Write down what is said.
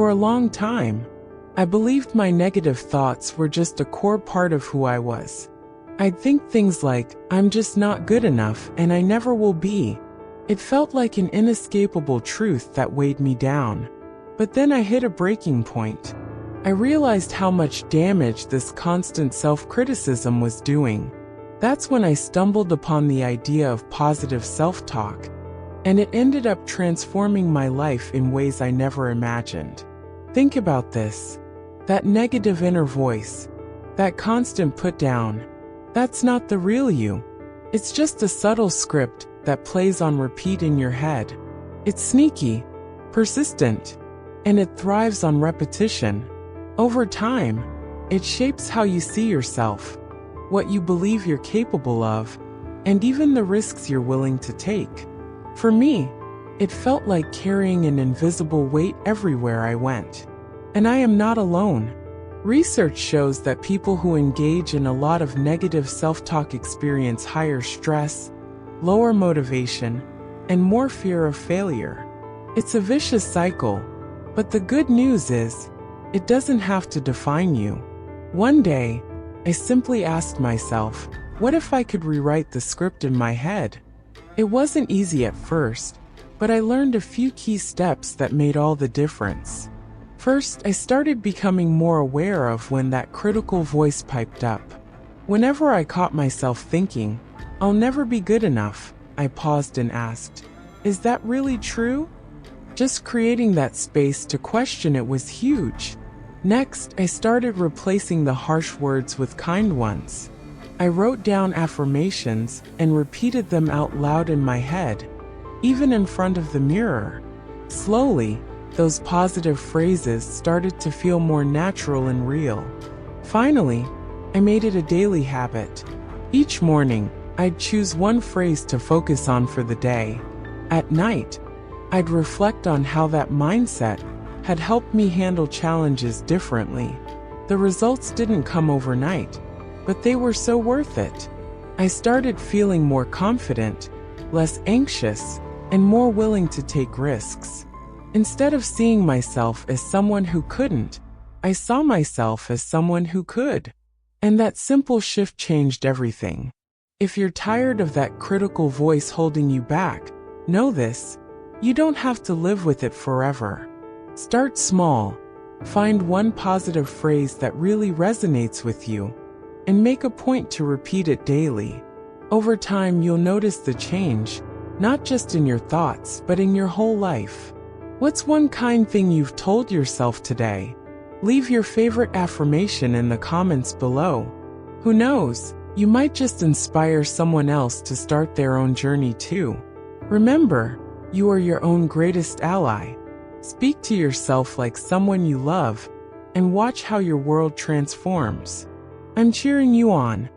For a long time, I believed my negative thoughts were just a core part of who I was. I'd think things like, I'm just not good enough and I never will be. It felt like an inescapable truth that weighed me down. But then I hit a breaking point. I realized how much damage this constant self-criticism was doing. That's when I stumbled upon the idea of positive self-talk, and it ended up transforming my life in ways I never imagined. Think about this. That negative inner voice, that constant put down, that's not the real you. It's just a subtle script that plays on repeat in your head. It's sneaky, persistent, and it thrives on repetition. Over time, it shapes how you see yourself, what you believe you're capable of, and even the risks you're willing to take. For me, it felt like carrying an invisible weight everywhere I went. And I am not alone. Research shows that people who engage in a lot of negative self-talk experience higher stress, lower motivation, and more fear of failure. It's a vicious cycle, but the good news is, it doesn't have to define you. One day, I simply asked myself, what if I could rewrite the script in my head? It wasn't easy at first, but I learned a few key steps that made all the difference. First, I started becoming more aware of when that critical voice piped up. Whenever I caught myself thinking, I'll never be good enough, I paused and asked, is that really true? Just creating that space to question it was huge. Next, I started replacing the harsh words with kind ones. I wrote down affirmations and repeated them out loud in my head, even in front of the mirror. Slowly, those positive phrases started to feel more natural and real. Finally, I made it a daily habit. Each morning, I'd choose one phrase to focus on for the day. At night, I'd reflect on how that mindset had helped me handle challenges differently. The results didn't come overnight, but they were so worth it. I started feeling more confident, less anxious, and more willing to take risks. Instead of seeing myself as someone who couldn't, I saw myself as someone who could. And that simple shift changed everything. If you're tired of that critical voice holding you back, know this: you don't have to live with it forever. Start small. Find one positive phrase that really resonates with you, and make a point to repeat it daily. Over time, you'll notice the change, not just in your thoughts, but in your whole life. What's one kind thing you've told yourself today? Leave your favorite affirmation in the comments below. Who knows, you might just inspire someone else to start their own journey too. Remember, you are your own greatest ally. Speak to yourself like someone you love, and watch how your world transforms. I'm cheering you on.